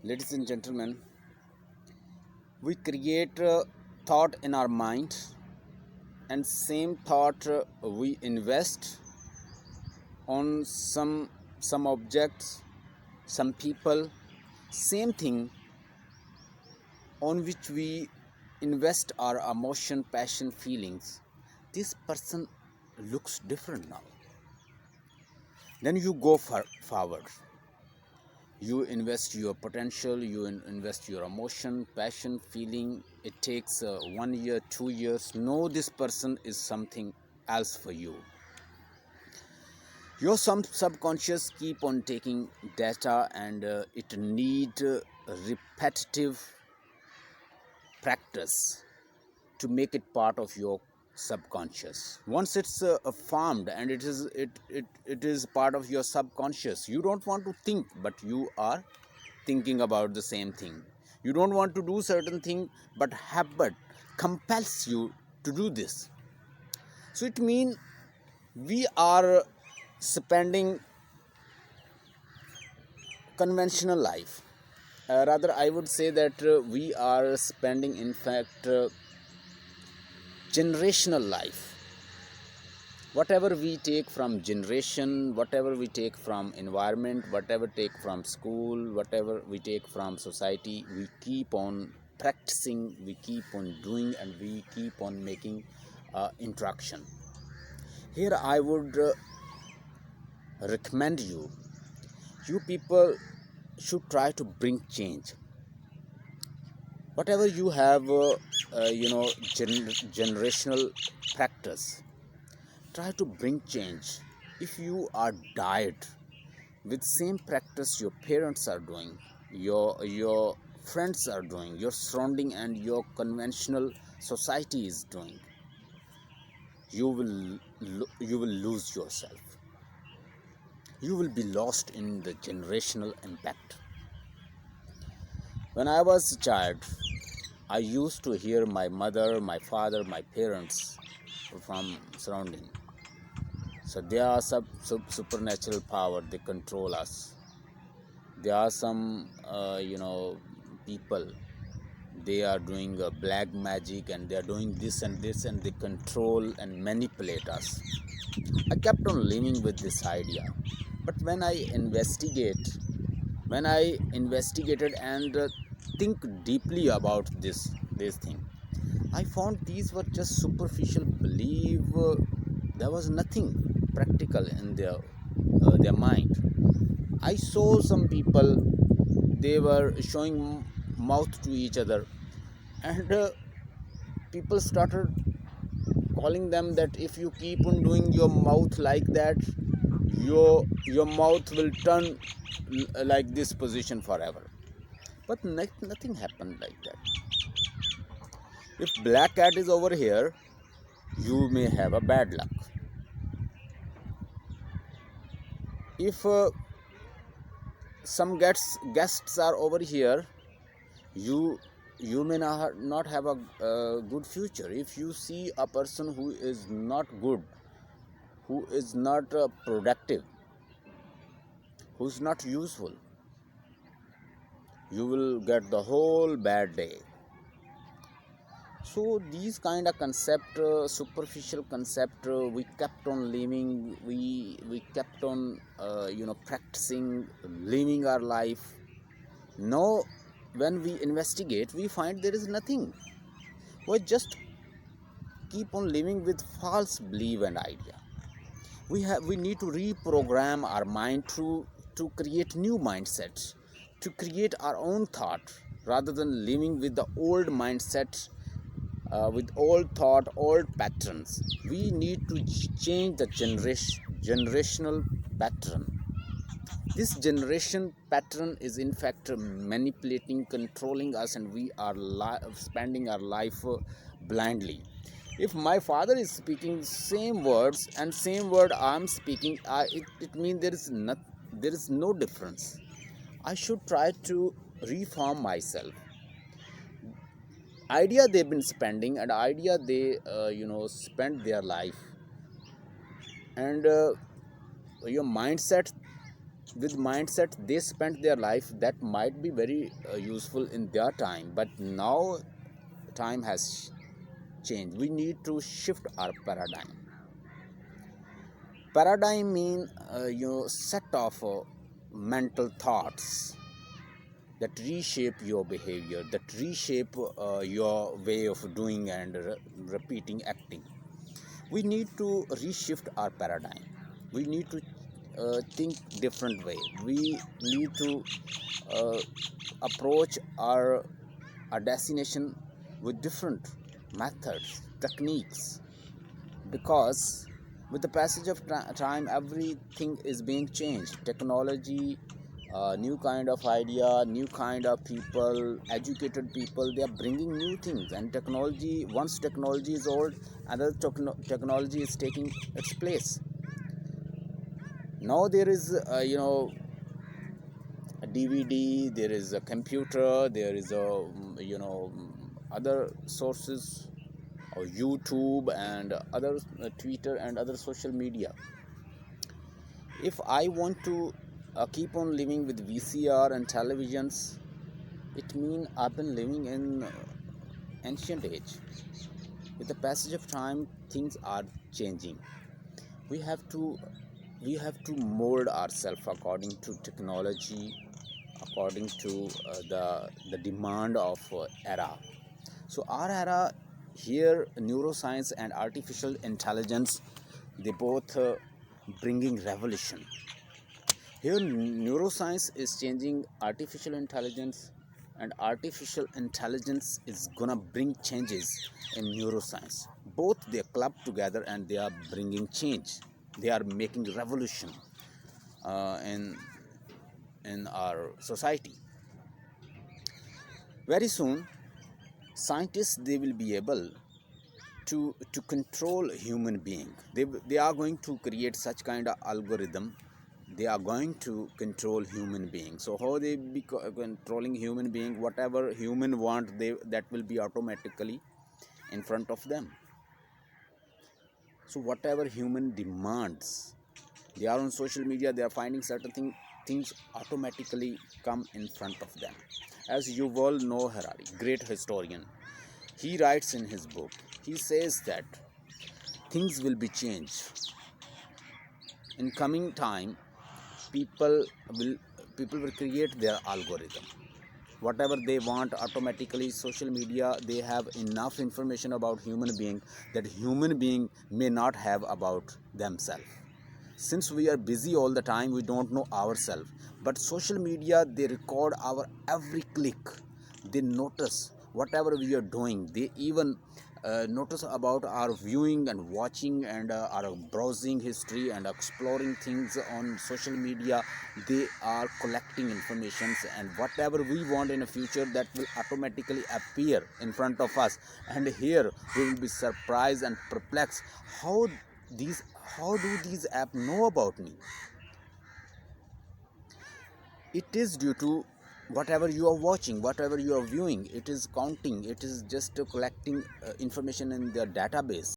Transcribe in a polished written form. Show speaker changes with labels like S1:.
S1: Ladies and gentlemen, we create a thought in our mind, and same thought we invest on some objects, some people, same thing on which we invest our emotion, passion, feelings. This person looks different now. Then you go forward. You invest your potential, you invest your emotion, passion, feeling. It takes 1 year, 2 years. No, this person is something else for you. Your subconscious keep on taking data, and it need repetitive practice to make it part of your subconscious. Once it's formed and it is part of your subconscious, you don't want to think, but you are thinking about the same thing. You don't want to do certain thing, but habit compels you to do this. So it means we are spending conventional life. Rather, I would say that we are spending, in fact, generational life. Whatever we take from generation, whatever we take from environment, whatever take from school, whatever we take from society, we keep on practicing, we keep on doing, and we keep on making interaction. Here I would recommend you people should try to bring change. Whatever you have generational practice, try to bring change. If you are died with same practice your parents are doing, your friends are doing, your surrounding and your conventional society is doing, you will lose yourself. You will be lost in the generational impact. When I was a child, I used to hear my mother, my father, my parents from surrounding. So there are some supernatural power. They control us. There are some, people. They are doing black magic, and they are doing this and this, and they control and manipulate us. I kept on living with this idea, but when I investigated and think deeply about this thing, I found these were just superficial belief. There was nothing practical in their mind. I saw some people, they were showing mouth to each other, and people started calling them that if you keep on doing your mouth like that, your mouth will turn like this position forever. But nothing happened like that. If black cat is over here, you may have a bad luck. If some guests are over here, you may not have a good future. If you see a person who is not good, who is not productive, who's not useful, you will get the whole bad day. So these kind of concept, superficial concept, we kept on living. We kept on practicing, living our life. Now when we investigate, we find there is nothing. We just keep on living with false belief and idea. We need to reprogram our mind to create new mindsets, to create our own thought, rather than living with the old mindset, with old thought, old patterns. We need to change the generational pattern. This generation pattern is in fact manipulating, controlling us, and we are spending our life blindly. If my father is speaking same words and same word I'm speaking, it means there is no difference. I should try to reform myself. Idea they've been spending, and idea they spend their life, and your mindset with mindset they spent their life, that might be very useful in their time, but now time has changed. We need to shift our paradigm. Paradigm mean set of mental thoughts that reshape your behavior, that reshape your way of doing and repeating acting. We need to reshift our paradigm. We need to think different way. We need to uh, approach our destination with different methods, techniques, because with the passage of time everything is being changed. Technology, new kind of idea, new kind of people, educated people, they are bringing new things. And technology, once technology is old, another technology is taking its place. Now there is a DVD, there is a computer, there is a other sources, or YouTube and other Twitter and other social media. If I want to keep on living with VCR and televisions, it means I've been living in ancient age. With the passage of time, things are changing. We have to mold ourselves according to technology, according to the demand of era. So our era here, neuroscience and artificial intelligence, they both bringing revolution. Here neuroscience is changing artificial intelligence, and artificial intelligence is gonna bring changes in neuroscience. Both they club together and they are bringing change. They are making revolution in our society. Very soon, scientists they will be able to control human being. They are going to create such kind of algorithm. They are going to control human being. So how they be controlling human being? Whatever human want, that will be automatically in front of them. So whatever human demands, they are on social media, they are finding certain things automatically come in front of them. As Yuval Noah Harari, great historian, he writes in his book, he says that things will be changed in coming time. People will create their algorithm. Whatever they want, automatically social media, they have enough information about human being that human being may not have about themselves. Since we are busy all the time, we don't know ourselves, but social media, they record our every click. They notice whatever we are doing. They even notice about our viewing and watching and our browsing history and exploring things on social media. They are collecting informations, and whatever we want in the future, that will automatically appear in front of us. And here we will be surprised and perplexed, how do these apps know about me? It is due to whatever you are watching, whatever you are viewing. It is counting, it is just collecting information in their database.